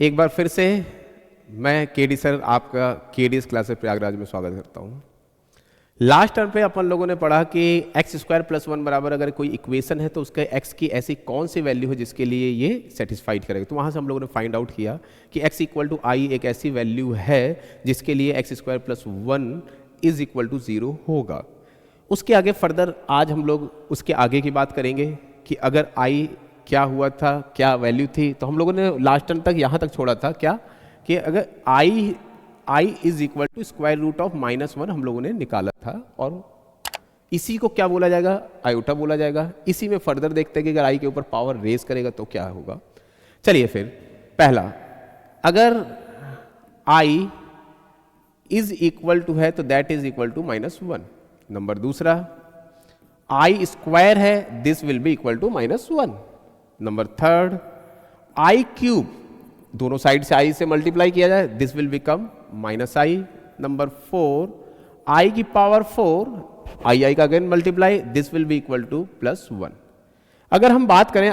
एक बार फिर से मैं केडी सर आपका केडीएस क्लासेस प्रयागराज में स्वागत करता हूँ। लास्ट टर्म पे अपन लोगों ने पढ़ा कि एक्स स्क्वायर प्लस 1 बराबर अगर कोई इक्वेशन है तो उसके एक्स की ऐसी कौन सी वैल्यू है जिसके लिए ये सेटिस्फाइड करेगा। तो वहाँ से हम लोगों ने फाइंड आउट किया कि एक्स इक्वल टू आई एक ऐसी वैल्यू है जिसके लिए x square plus 1 is equal to 0 होगा। उसके आगे फर्दर आज हम लोग उसके आगे की बात करेंगे कि अगर आई क्या हुआ था, क्या वैल्यू थी। तो हम लोगों ने लास्ट टर्म तक यहाँ तक छोड़ा था क्या कि अगर i is equal to square root of -1 हम लोगों ने निकाला था और इसी को क्या बोला जाएगा, आयोटा बोला जाएगा। इसी में फर्दर देखते हैं कि अगर आई के ऊपर पावर रेज करेगा तो क्या होगा। चलिए फिर पहला, अगर आई इज इक्वल टू है तो that is equal to -1। Number दूसरा, आई स्क्वायर है, this will be equal to -1। Number third, i cube, दोनों साइड से आई से मल्टीप्लाई किया जाए, this will become -i। Number 4, i की पावर 4, आई का again multiply, this will be equal to +1। अगर हम बात करें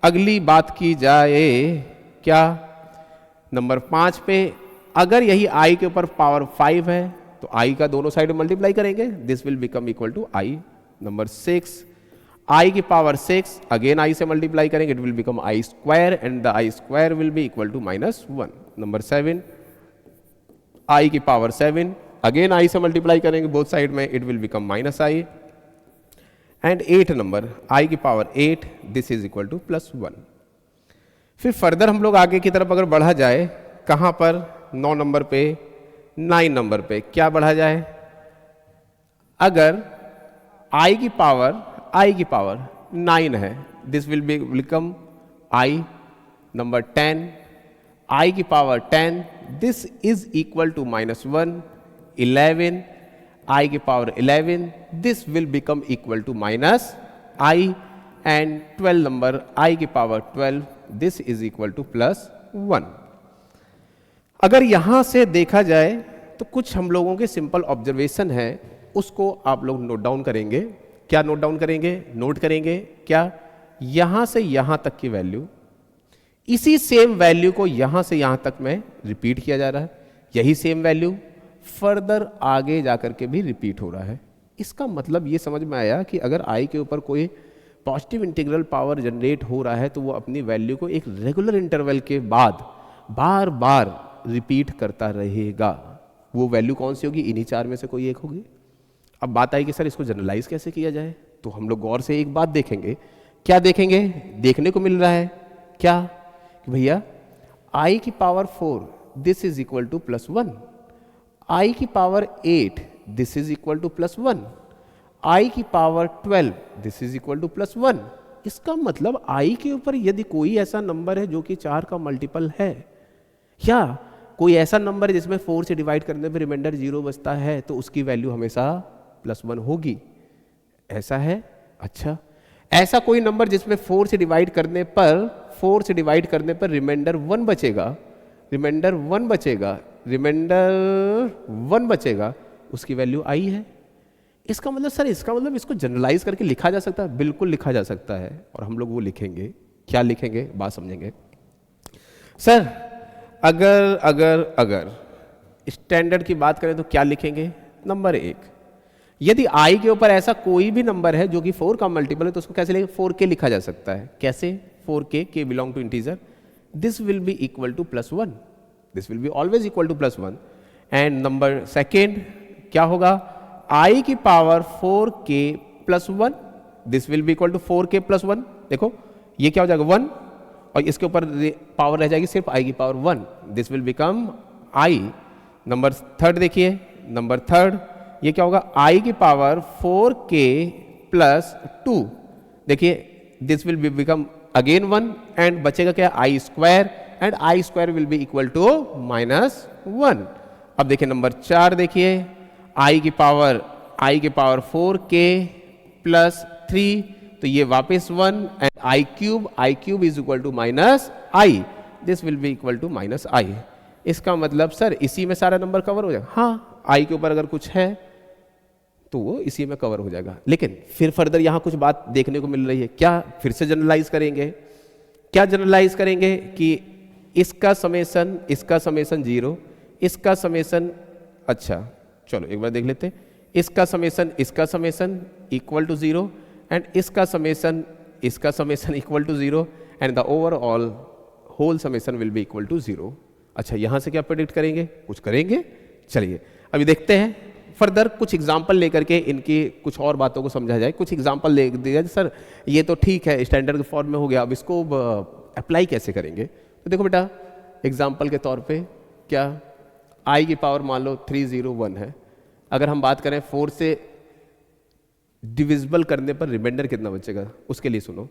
अगली बात की जाए क्या, नंबर 5 पे, अगर यही आई के ऊपर पावर 5 है तो आई का दोनों साइड मल्टीप्लाई करेंगे, this will become equal to i. Number 6, i की पावर 6 अगेन आई से मल्टीप्लाई करेंगे, it will become i square and the i square will be equal to -1। Number 7, i की power 7 again i से multiply करेंगे both side में, it will become -i। And 8 number, i की power 8, this is equal to +1। फिर further हम लोग आगे की तरफ अगर बढ़ा जाए, कहां पर, 9 नंबर पे, 9 नंबर पे क्या बढ़ा जाए, अगर आई की पावर 9 है, this will become i. Number 10, i की power 10, this is equal to -1। 11, i की power 11, this will become equal to -i। And 12 number, i की power 12, this is equal to +1। अगर यहां से देखा जाए तो कुछ हम लोगों के सिंपल ऑब्जर्वेशन है, उसको आप लोग नोट डाउन करेंगे। क्या नोट डाउन करेंगे, नोट करेंगे क्या, यहां से यहां तक की वैल्यू, इसी सेम वैल्यू को यहां से यहां तक में रिपीट किया जा रहा है, यही सेम वैल्यू फर्दर आगे जाकर के भी रिपीट हो रहा है। इसका मतलब ये समझ में आया कि अगर आई के ऊपर कोई पॉजिटिव इंटीग्रल पावर जनरेट हो रहा है तो वो अपनी वैल्यू को एक रेगुलर इंटरवल के बाद बार बार रिपीट करता रहेगा। वो वैल्यू कौन सी होगी, इन्हीं 4 में से कोई एक होगी। अब बात आई कि सर इसको जनरलाइज कैसे किया जाए, तो हम लोग गौर से एक बात देखेंगे। क्या देखेंगे, देखने को मिल रहा है क्या कि भैया आई की power 4, this is equal to +1। I की power 8, this is equal to +1। I की power 12, this is equal to +1। इसका मतलब आई के ऊपर यदि कोई ऐसा नंबर है जो कि 4 का मल्टीपल है, या कोई ऐसा नंबर है जिसमें 4 से डिवाइड करने पर रिमाइंडर 0 बचता है, तो उसकी वैल्यू हमेशा +1 होगी। ऐसा है, अच्छा ऐसा कोई नंबर जिसमें 4 से डिवाइड करने पर रिमाइंडर 1 बचेगा, रिमाइंडर 1 बचेगा, उसकी वैल्यू आई है। इसका मतलब सर, इसका मतलब इसको जनरलाइज करके लिखा जा सकता है, बिल्कुल लिखा जा सकता है, और हम लोग वो लिखेंगे। क्या लिखेंगे, बात समझेंगे। सर अगर स्टैंडर्ड की बात करें तो क्या लिखेंगे, नंबर 1, यदि आई के ऊपर ऐसा कोई भी नंबर है जो कि 4 का मल्टीपल है तो उसको कैसे लिखेंगे, 4k लिखा जा सकता है। कैसे, 4k, k belong to integer, this will be equal to +1, this will be always equal to +1। And number second क्या होगा, आई की power 4k +1, this will be equal to 4k +1। देखो ये क्या हो जाएगा, 1, और इसके ऊपर पावर रह जाएगी सिर्फ आई की power 1, this will become i. Number third देखिए, नंबर थर्ड ये क्या होगा, आई की पावर 4k +2, देखिए this will be become again 1, and बचेगा क्या, i square, and i square will be equal to -1। अब देखिए नंबर 4 देखिए, आई की पावर 4k +3, तो ये वापस 1, and i cube is equal to -i, this will be equal to -i। इसका मतलब सर इसी में सारा नंबर कवर हो जाएगा। हाँ, आई के ऊपर अगर कुछ है तो वो इसी में कवर हो जाएगा। लेकिन फिर फर्दर यहाँ कुछ बात देखने को मिल रही है। क्या, फिर से जनरलाइज करेंगे। क्या जनरलाइज करेंगे कि इसका समेसन 0, इसका समेसन, अच्छा चलो एक बार देख लेते हैं, इसका समेसन इक्वल टू 0 एंड इसका summation equal to 0 and the overall whole summation will be equal to 0। अच्छा यहां से क्या प्रेडिक्ट करेंगे, कुछ करेंगे, चलिए अभी देखते हैं फर्दर कुछ एग्जाम्पल लेकर के इनकी कुछ और बातों को समझा जाए। कुछ एग्जाम्पल ले दिया सर ये तो ठीक है स्टैंडर्ड फॉर्म में हो गया, अब इसको अप्लाई कैसे करेंगे। तो देखो बेटा एग्जाम्पल के तौर पे क्या i की पावर मान लो 301 है, अगर हम बात करें 4 से डिविजिबल करने पर रिमाइंडर कितना बचेगा, उसके लिए सुनो,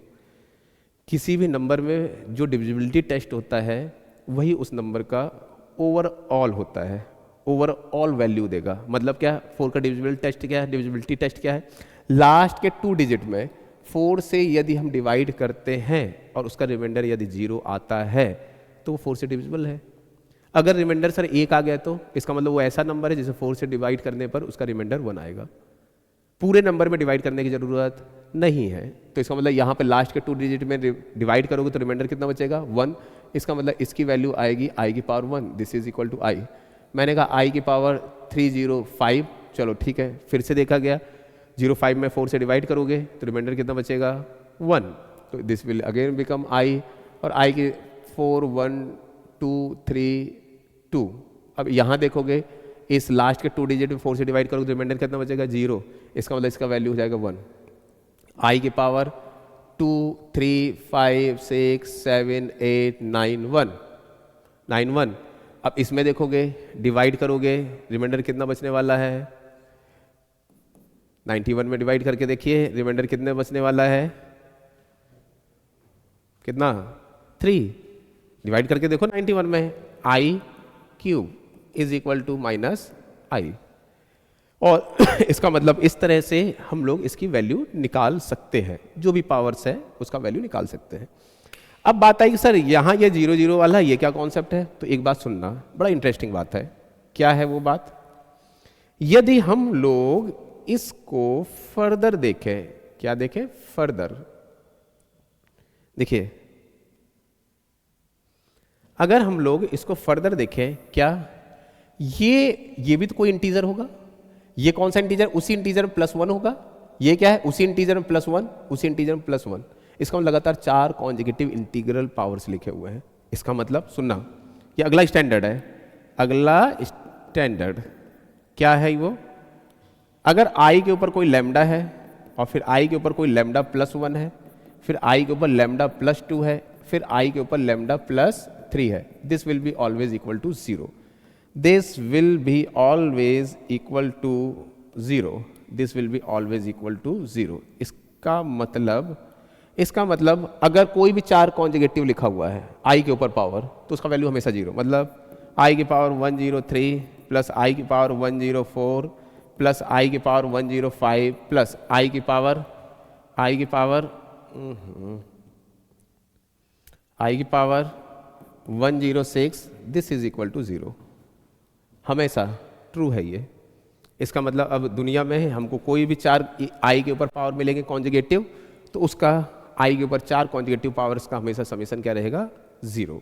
किसी भी नंबर में जो डिविजिबिलिटी टेस्ट होता है वही उस नंबर का ओवरऑल होता है, ओवरऑल वैल्यू देगा। मतलब क्या, 4 का डिविजिबिलिटी टेस्ट क्या है, डिविजिबिलिटी टेस्ट क्या है, लास्ट के 2 डिजिट में 4 से यदि हम डिवाइड करते हैं और उसका रिमाइंडर यदि 0 आता है तो वो 4 से डिविजिबल है। अगर रिमाइंडर सर 1 आ गया तो इसका मतलब वो ऐसा नंबर है जिसे 4 से डिवाइड करने पर उसका रिमाइंडर 1 आएगा। पूरे नंबर में डिवाइड करने की जरूरत नहीं है, तो इसका मतलब यहाँ पे लास्ट के 2 डिजिट में डिवाइड करोगे तो रिमाइंडर कितना बचेगा 1। इसका मतलब इसकी वैल्यू आएगी i की power 1, this is equal to i। मैंने कहा i की पावर 305, चलो ठीक है, फिर से देखा गया 05 में 4 से डिवाइड करोगे तो रिमाइंडर कितना बचेगा 1, तो this will again become i, और i की 4 1 2 3 2। अब यहाँ देखोगे इस लास्ट के 2 डिजिट में 4 से डिवाइड करोगे तो रिमाइंडर कितना बचेगा 0, इसका मतलब इसका वैल्यू हो जाएगा 1। i की पावर 2 3 5 6 7 8 9 1। अब इसमें देखोगे डिवाइड करोगे रिमाइंडर कितना बचने वाला है, 91 में डिवाइड करके देखिए रिमाइंडर कितने बचने वाला है, कितना 3। डिवाइड करके देखो 91 में i cube is equal to minus i, और इसका मतलब इस तरह से हम लोग इसकी वैल्यू निकाल सकते हैं, जो भी पावर्स है उसका वैल्यू निकाल सकते हैं। अब बात आई कि सर यहाँ ये 0 0 वाला ये क्या कॉन्सेप्ट है, तो एक बात सुनना, बड़ा इंटरेस्टिंग बात है। क्या है वो बात, यदि हम लोग इसको फर्दर देखें, क्या देखें फर्दर, देखिए अगर हम लोग इसको फर्दर देखें, क्या ये भी तो कोई इंटीजर होगा, ये कौन सा इंटीजर, उसी इंटीजर में +1 होगा, ये क्या है उसी इंटीजर में +1, उसी इंटीजर में +1। इसका मतलब लगातार 4 कॉन्जिक्यूटिव इंटीग्रल पावर्स लिखे हुए हैं। इसका मतलब सुनना, ये अगला स्टैंडर्ड है, अगला स्टैंडर्ड क्या है वो, अगर i के ऊपर कोई लैम्डा है और फिर i के ऊपर कोई लैम्डा +1 है, फिर i के ऊपर लैम्डा +2 है, फिर i के ऊपर लैम्डा +3 है, this will be always equal to 0। This will be always equal to 0, this will be always equal to 0। इसका मतलब अगर कोई भी 4 कॉन्जुगेटिव लिखा हुआ है i के ऊपर पावर, तो उसका वैल्यू हमेशा 0, मतलब i की पावर 103 प्लस i की पावर 104 प्लस i की पावर 105 प्लस i की power 106, this is equal to 0। हमेशा ट्रू है ये। इसका मतलब अब दुनिया में हमको कोई भी 4 i के ऊपर पावर मिलेंगे कॉन्जुगेटिव, तो उसका i के ऊपर 4 कॉन्जुगेटिव पावर्स का हमेशा समेशन क्या रहेगा 0।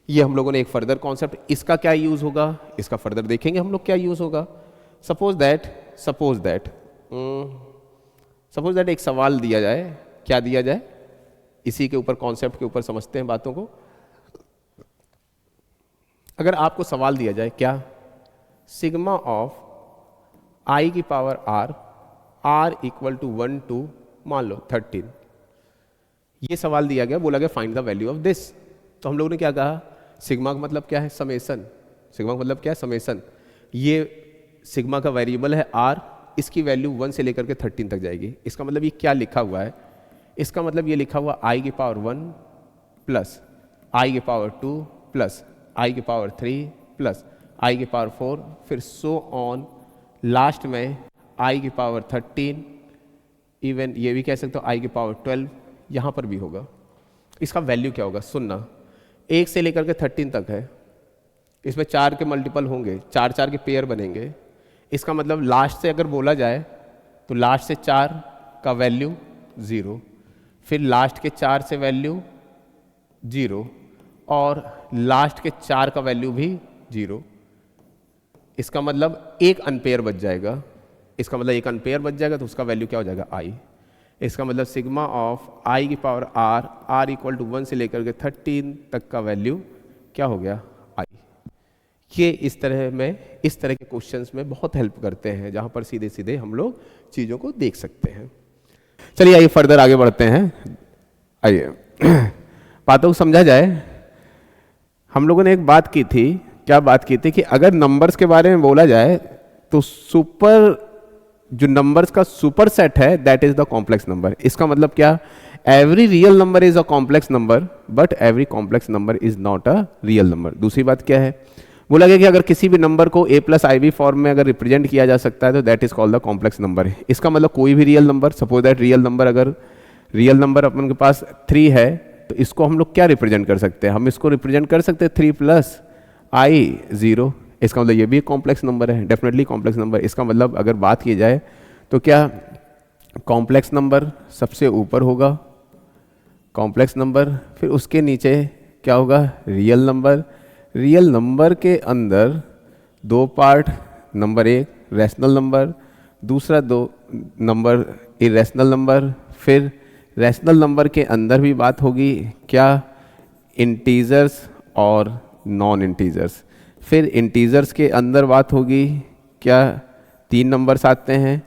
ये हम लोगों ने एक फर्दर कॉन्सेप्ट, इसका क्या यूज होगा, इसका फर्दर देखेंगे हम लोग क्या यूज होगा। सपोज दैट एक सवाल दिया जाए, क्या दिया जाए, इसी के ऊपर कॉन्सेप्ट के ऊपर समझते हैं बातों को। अगर आपको सवाल दिया जाए क्या, सिग्मा ऑफ i की power r equal to 1 to मान लो 13, ये सवाल दिया गया, बोला गया find the value of this. तो हम लोगों ने क्या कहा, सिग्मा का मतलब क्या है समेसन, सिग्मा का मतलब क्या है समेसन। ये सिग्मा का वेरिएबल है r, इसकी वैल्यू 1 से लेकर के 13 तक जाएगी। इसका मतलब ये क्या लिखा हुआ है, इसका मतलब ये लिखा हुआ i की पावर 1 प्लस i की पावर 2 प्लस i की पावर 3 प्लस i की पावर 4, फिर सो ऑन, लास्ट में i की पावर 13, इवन ये भी कह सकते हो i की पावर 12, यहाँ पर भी होगा। इसका वैल्यू क्या होगा, सुनना, 1 से लेकर के 13 तक है, इसमें 4 के मल्टीपल होंगे, 4 4 के पेयर बनेंगे। इसका मतलब लास्ट से अगर बोला जाए तो लास्ट से 4 का वैल्यू 0, फिर लास्ट के 4 से वैल्यू 0, और लास्ट के 4 का वैल्यू भी 0। इसका मतलब एक अनपेयर बच जाएगा, इसका मतलब एक अनपेयर बच जाएगा तो उसका वैल्यू क्या हो जाएगा i। इसका मतलब सिग्मा ऑफ i की पावर r इक्वल टू 1 से लेकर के 13 तक का वैल्यू क्या हो गया i। ये इस तरह के क्वेश्चंस में बहुत हेल्प करते हैं, जहाँ पर सीधे सीधे हम लोग चीज़ों को देख सकते हैं। चलिए आइए फर्दर आगे बढ़ते हैं। आइए बातों को समझा जाए। हम लोगों ने एक बात की थी, क्या बात की थी कि अगर नंबर्स के बारे में बोला जाए तो जो नंबर्स का सुपर सेट है that is the complex number. इसका मतलब क्या, every real number is a complex number but every complex number is not a real number. दूसरी बात क्या है, बोला गया कि अगर किसी भी नंबर को a प्लस आई फॉर्म में अगर रिप्रेजेंट किया जा सकता है तो that is called the complex number. इसका मतलब कोई भी रियल नंबर, सपोज दैट अगर रियल नंबर अपन के पास 3 है तो इसको हम लोग क्या रिप्रेजेंट कर सकते हैं, हम इसको रिप्रेजेंट कर सकते हैं 3 प्लस आई 0। इसका मतलब ये भी एक कॉम्प्लेक्स नंबर है, डेफिनेटली कॉम्प्लेक्स नंबर। इसका मतलब अगर बात की जाए तो क्या कॉम्प्लेक्स नंबर सबसे ऊपर होगा, कॉम्प्लेक्स नंबर, फिर उसके नीचे क्या होगा रियल नंबर। रियल नंबर के अंदर 2 पार्ट, नंबर 1 रैशनल नंबर, दूसरा 2 नंबर इरेशनल नंबर। फिर रैशनल नंबर के अंदर भी बात होगी क्या, इंटीजर्स और नॉन इंटीजर्स। फिर इंटीजर्स के अंदर बात होगी क्या, 3 नंबर्स आते हैं,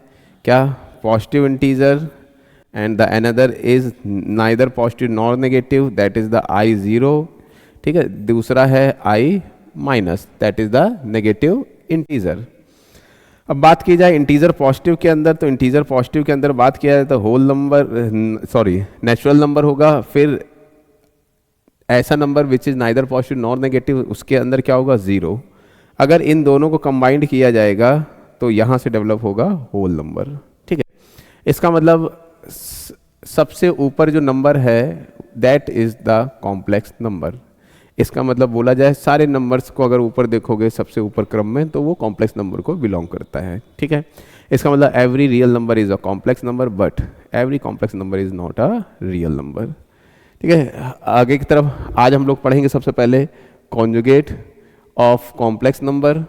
क्या positive integer and the another is neither positive nor negative that is the i0। ठीक है, दूसरा है i minus that is the negative integer. अब बात की जाए इंटीजर पॉजिटिव के अंदर, तो इंटीजर पॉजिटिव के अंदर बात किया जाए तो होल नंबर, नेचुरल नंबर होगा। फिर ऐसा number which is neither positive nor negative, उसके अंदर क्या होगा 0। अगर इन दोनों को कंबाइंड किया जाएगा तो यहाँ से डेवलप होगा होल नंबर। ठीक है, इसका मतलब सबसे ऊपर जो नंबर है that is the complex number. इसका मतलब बोला जाए सारे नंबर्स को अगर ऊपर देखोगे सबसे ऊपर क्रम में तो वो कॉम्प्लेक्स नंबर को बिलोंग करता है। ठीक है, इसका मतलब every real number is a complex number but every complex number is not a real number. ठीक है, आगे की तरफ आज हम लोग पढ़ेंगे सबसे पहले conjugate of complex number.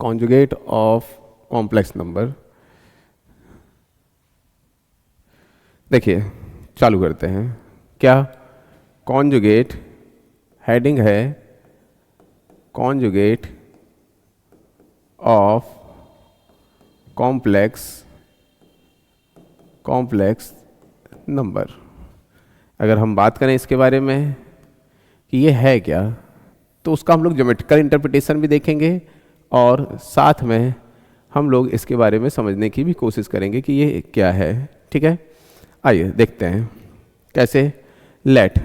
Conjugate of complex number, देखिए चालू करते हैं। क्या कॉन्जुगेट, हेडिंग है कॉन्जुगेट ऑफ कॉम्प्लेक्स नंबर। अगर हम बात करें इसके बारे में कि ये है क्या, तो उसका हम लोग ज्योमेट्रिकल इंटरप्रिटेशन भी देखेंगे और साथ में हम लोग इसके बारे में समझने की भी कोशिश करेंगे कि ये क्या है। ठीक है, आइए देखते हैं कैसे। Let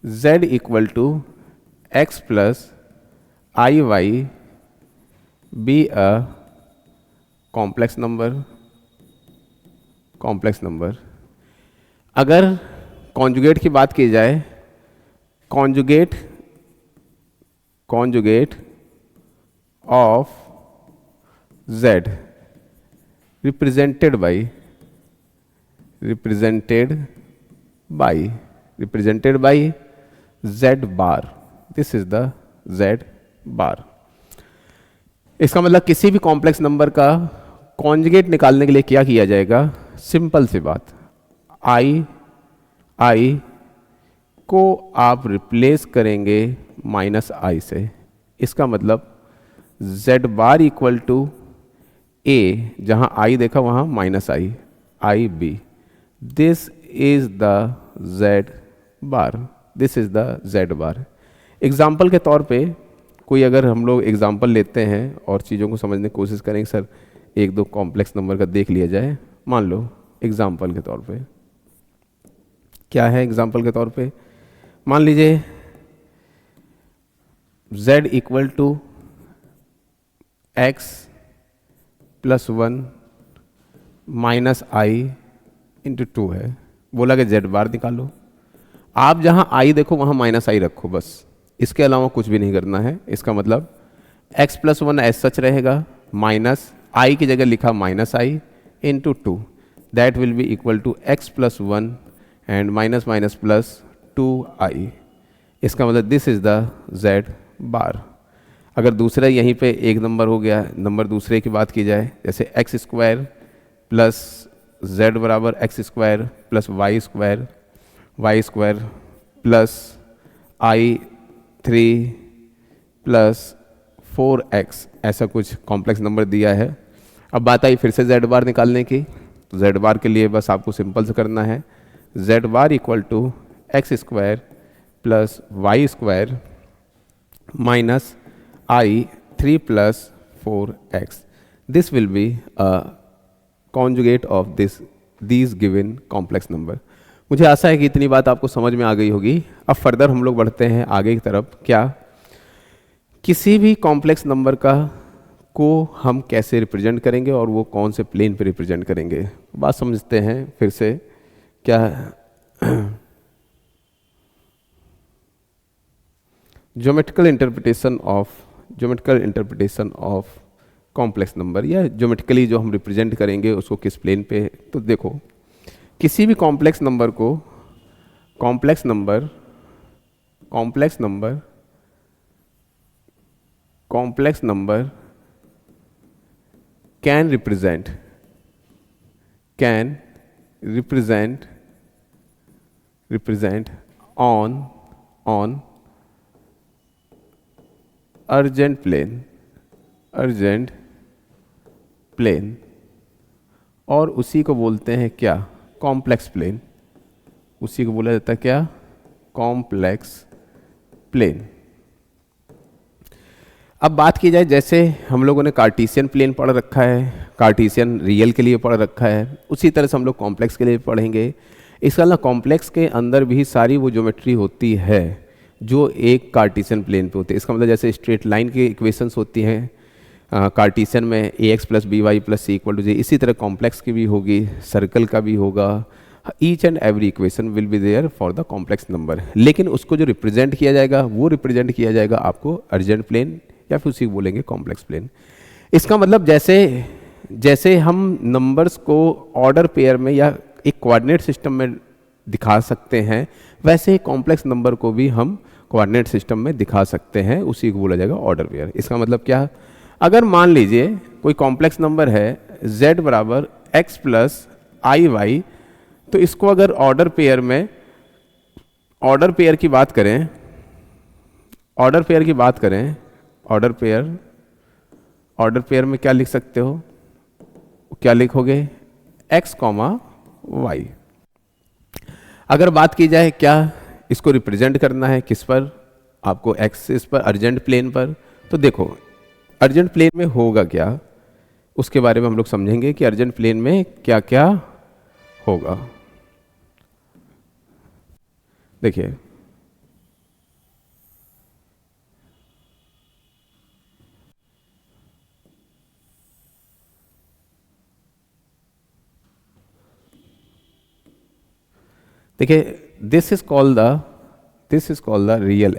z equal to x plus i y be a complex number. अगर कॉन्जुगेट की बात की जाए, conjugate of z represented by z bar, this is the z bar. इसका मतलब किसी भी कॉम्प्लेक्स नंबर का कॉन्जुगेट निकालने के लिए क्या किया जाएगा, सिंपल सी बात, आई को आप रिप्लेस करेंगे माइनस आई से। इसका मतलब z bar equal to a, जहां i देखा वहां minus i b, this is the z bar. Example के तौर पे कोई अगर हम लोग एग्जाम्पल लेते हैं और चीज़ों को समझने की कोशिश करेंगे, सर 1-2 कॉम्प्लेक्स नंबर का देख लिया जाए। मान लो एग्जाम्पल के तौर पे क्या है, एग्जाम्पल के तौर पे मान लीजिए z equal to x plus 1 minus i into 2 है। बोला कि z बार निकालो। आप जहां i देखो वहां माइनस आई रखो, बस इसके अलावा कुछ भी नहीं करना है। इसका मतलब x plus one as such रहेगा, माइनस आई की जगह लिखा minus i into two, that will be equal to x plus one and minus minus plus two i. इसका मतलब this is the z bar. अगर दूसरा यहीं पे एक नंबर हो गया, नंबर दूसरे की बात की जाए, जैसे एक्स स्क्वायर प्लस जेड बराबर x square plus y square plus i three plus 4x, ऐसा कुछ कॉम्प्लेक्स नंबर दिया है। अब बात आई फिर से जेड बार निकालने की, तो जेड बार के लिए बस आपको सिंपल से करना है, z bar equal to x square plus y square minus i three plus 4x। This will be a conjugate of these given complex number. मुझे आशा है कि इतनी बात आपको समझ में आ गई होगी। अब फर्दर हम लोग बढ़ते हैं आगे की तरफ। क्या किसी भी कॉम्प्लेक्स नंबर को हम कैसे रिप्रेजेंट करेंगे और वो कौन से प्लेन पे रिप्रेजेंट करेंगे, बात समझते हैं फिर से। क्या geometrical interpretation of complex number, या ज्योमेट्रिकली जो हम रिप्रेजेंट करेंगे उसको किस प्लेन पे। तो देखो, किसी भी कॉम्प्लेक्स नंबर को complex number can represent on Argand plane, और उसी को बोलते हैं क्या, कॉम्प्लेक्स प्लेन। उसी को बोला जाता है क्या, कॉम्प्लेक्स प्लेन। अब बात की जाए, जैसे हम लोगों ने कार्टेशियन प्लेन पढ़ रखा है, कार्टेशियन रियल के लिए पढ़ रखा है, उसी तरह से हम लोग कॉम्प्लेक्स के लिए पढ़ेंगे। इसके अलावा कॉम्प्लेक्स के अंदर भी सारी वो ज्योमेट्री होती है जो एक कार्टेशियन प्लेन पे होती है। इसका मतलब जैसे स्ट्रेट लाइन की इक्वेशंस होती हैं कार्टेशियन में, ax plus b y plus c equal to g, इसी तरह कॉम्प्लेक्स की भी होगी, सर्कल का भी होगा। Each and every equation will be there for the complex number. लेकिन उसको जो रिप्रेजेंट किया जाएगा वो रिप्रेजेंट किया जाएगा आपको अर्जेंट प्लेन, या फिर उसी को बोलेंगे कॉम्प्लेक्स प्लेन। इसका मतलब जैसे हम नंबर्स को ऑर्डर पेयर में या एक कोऑर्डिनेट सिस्टम में दिखा सकते हैं, वैसे ही कॉम्प्लेक्स नंबर को भी हम कोऑर्डिनेट सिस्टम में दिखा सकते हैं, उसी को बोला जाएगा ऑर्डर पेयर। इसका मतलब क्या, अगर मान लीजिए कोई कॉम्प्लेक्स नंबर है z बराबर x प्लस आई वाई, तो इसको अगर ऑर्डर पेयर की बात करें, ऑर्डर पेयर में क्या लिख सकते हो, क्या लिखोगे, x कॉमा वाई। अगर बात की जाए क्या इसको रिप्रेजेंट करना है किस पर, आपको एक्सिस पर, अर्जेंट प्लेन पर, तो देखो अर्जेंट प्लेन में होगा क्या, उसके बारे में हम लोग समझेंगे कि अर्जेंट प्लेन में क्या क्या होगा। देखिए, this is called the real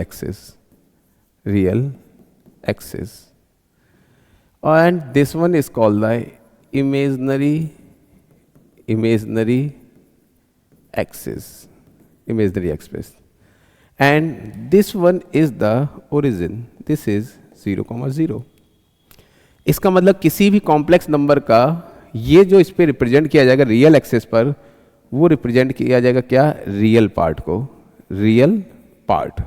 axis, and this one is called the imaginary axis, and this one is the origin, this is 0,0। इसका मतलब किसी भी कॉम्प्लेक्स नंबर का ये जो इस पे रिप्रेजेंट किया जाएगा रियल एक्सिस पर, वो रिप्रेजेंट किया जाएगा क्या, रियल पार्ट।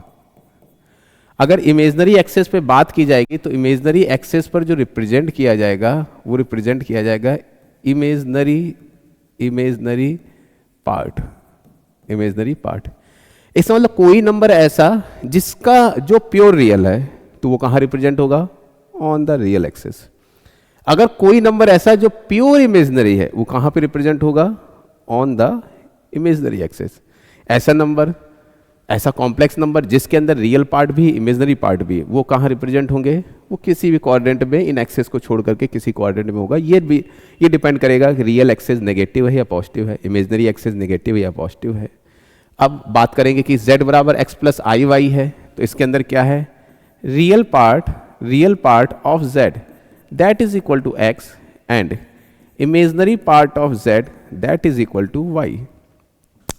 अगर इमेजनरी एक्सेस पे बात की जाएगी तो इमेजनरी एक्सेस पर जो रिप्रेजेंट किया जाएगा वो रिप्रेजेंट किया जाएगा इमेजनरी पार्ट। इसका मतलब कोई नंबर ऐसा जिसका जो प्योर रियल है तो वो कहाँ रिप्रेजेंट होगा, ऑन द रियल एक्सेस। अगर कोई नंबर ऐसा जो प्योर इमेजनरी है वो कहाँ पे रिप्रेजेंट होगा, ऑन द इमेजनरी एक्सेस। ऐसा कॉम्प्लेक्स नंबर जिसके अंदर रियल पार्ट भी इमेजनरी पार्ट भी, वो कहाँ रिप्रेजेंट होंगे, वो किसी भी कोऑर्डिनेट में इन एक्सेस को छोड़ करके किसी कोऑर्डिनेट में होगा। ये डिपेंड करेगा कि रियल एक्सेस नेगेटिव है या पॉजिटिव है, इमेजनरी एक्सेस नेगेटिव है या पॉजिटिव है। अब बात करेंगे कि z बराबर x प्लस आई वाई है, तो इसके अंदर क्या है, real part real part of z that is equal to x and imaginary part of z that is equal to y।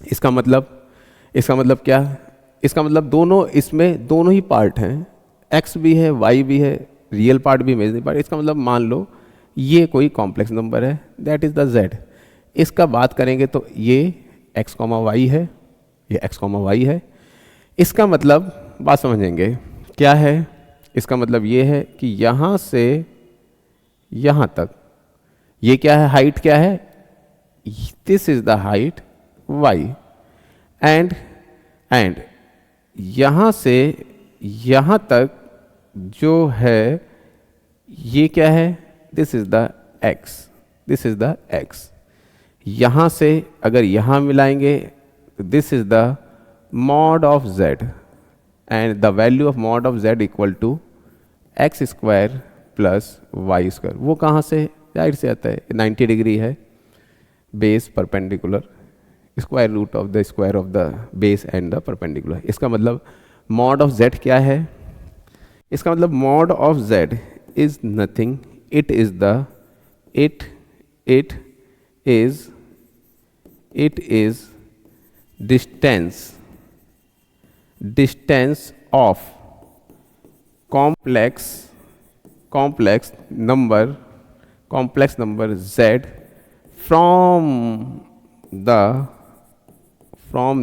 इसका मतलब क्या? इसका मतलब दोनों, इसमें दोनों ही पार्ट हैं, x भी है y भी है, रियल पार्ट भी इमेजिनरी पार्ट। इसका मतलब मान लो ये कोई कॉम्प्लेक्स नंबर है, दैट इज द z। इसका बात करेंगे तो ये x, y है, ये x, y है। इसका मतलब बात समझेंगे क्या है? इसका मतलब ये है कि यहाँ से यहाँ तक ये क्या है, हाइट क्या है, this is the height y and यहाँ से यहाँ तक जो है ये क्या है, दिस इज द x। यहाँ से अगर यहाँ मिलाएंगे तो this is the mod of z and the value of mod of z equal to x square plus y square। वो कहाँ से? जाहिर से आता है 90 डिग्री है, base perpendicular, square root of the square of the base and the perpendicular. इसका मतलब mod of z क्या है? इसका मतलब mod of z is nothing, it is distance of complex number z from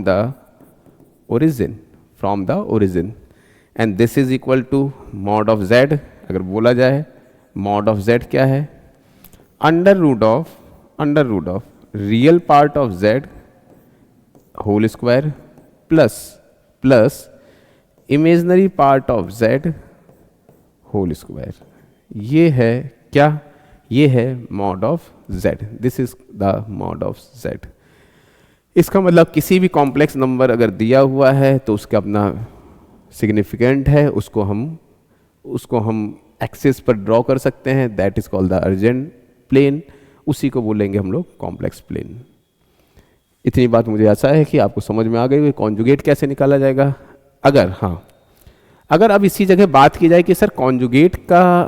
the origin and this is equal to mod of z। अगर बोला जाए mod of z क्या है? Under root of real part of z whole square plus imaginary part of z whole square. ये है क्या? ये है mod of z। This is the mod of z। इसका मतलब किसी भी कॉम्प्लेक्स नंबर अगर दिया हुआ है तो उसका अपना सिग्निफिकेंट है, उसको हम एक्सिस पर ड्रॉ कर सकते हैं, that is called the Argand plane. उसी को बोलेंगे हम लोग कॉम्प्लेक्स प्लेन। इतनी बात मुझे आशा है कि आपको समझ में आ गई। कॉन्जुगेट कैसे निकाला जाएगा? अगर अब इसी जगह बात की जाए कि सर कॉन्जुगेट का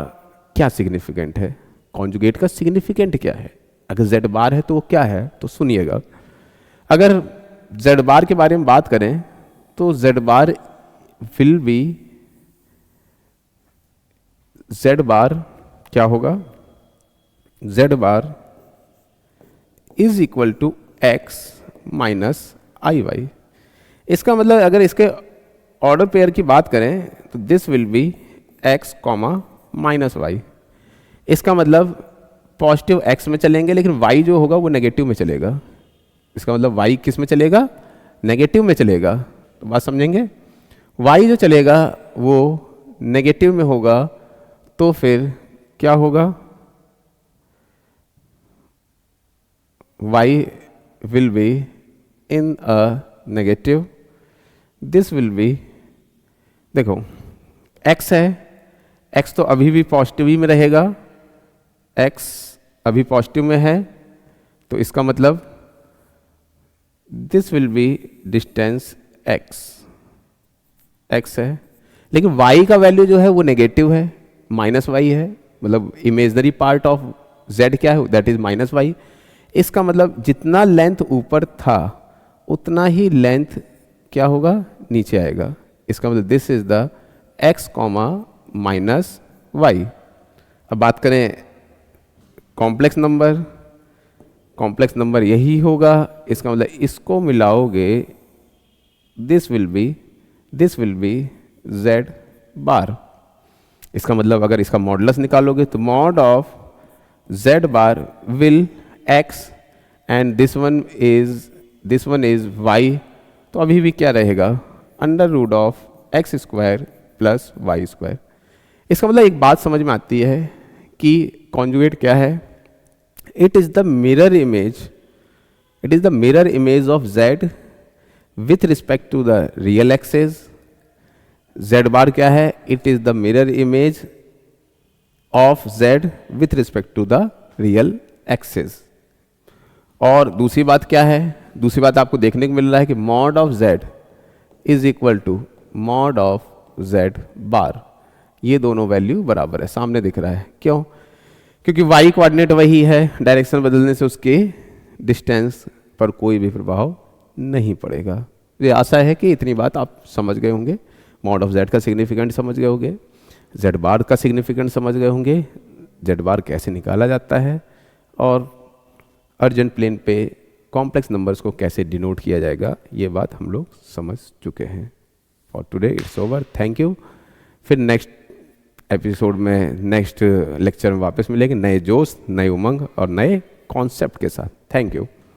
क्या सिग्निफिकेंट है, कॉन्जुगेट का सिग्निफिकेंट क्या है, अगर z बार है तो वो क्या है, तो सुनिएगा। अगर z बार के बारे में बात करें तो z bar will be, z बार क्या होगा? z bar is equal to x minus i y. इसका मतलब अगर इसके ऑर्डर पेयर की बात करें तो this will be x minus y. इसका मतलब पॉजिटिव x में चलेंगे लेकिन y जो होगा वो नेगेटिव में चलेगा। इसका मतलब y किस में चलेगा? नेगेटिव में चलेगा। तो बात समझेंगे, y जो चलेगा वो नेगेटिव में होगा तो फिर क्या होगा? y will be in a negative, this will be, देखो x है, x तो अभी भी पॉजिटिव ही में रहेगा, x अभी पॉजिटिव में है तो इसका मतलब this will B distance x है, लेकिन y का वैल्यू जो है वो नेगेटिव है, माइनस वाई है, मतलब इमेजनरी पार्ट ऑफ z क्या है, दैट इज माइनस वाई। इसका मतलब जितना लेंथ ऊपर था उतना ही लेंथ क्या होगा? नीचे आएगा। इसका मतलब this is the x minus y. अब बात करें कॉम्प्लेक्स नंबर यही होगा। इसका मतलब इसको मिलाओगे this will be z bar. इसका मतलब अगर इसका मॉडुलस निकालोगे तो mod of z bar will x and this one is y। तो अभी भी क्या रहेगा? Under root of x square plus y square. इसका मतलब एक बात समझ में आती है कि कॉन्जुगेट क्या है? It is the mirror image of z with respect to the real axis. z बार क्या है? It is the mirror image of z with respect to the real axis. और दूसरी बात क्या है? दूसरी बात आपको देखने को मिल रहा है कि mod of z is equal to mod of z bar. ये दोनों वैल्यू बराबर है, सामने दिख रहा है। क्यों? क्योंकि वाई कोऑर्डिनेट वही है, डायरेक्शन बदलने से उसके डिस्टेंस पर कोई भी प्रभाव नहीं पड़ेगा। ये आशा है कि इतनी बात आप समझ गए होंगे। मॉड ऑफ जेड का सिग्निफिकेंट समझ गए होंगे, जेड बार का सिग्निफिकेंट समझ गए होंगे, जेड बार कैसे निकाला जाता है, और अर्जेंट प्लेन पे कॉम्प्लेक्स नंबर्स को कैसे डिनोट किया जाएगा, ये बात हम लोग समझ चुके हैं। For today it's over, thank you. फिर नेक्स्ट एपिसोड में, नेक्स्ट लेक्चर में वापस मिलेंगे नए जोश, नए उमंग और नए कॉन्सेप्ट के साथ। Thank you.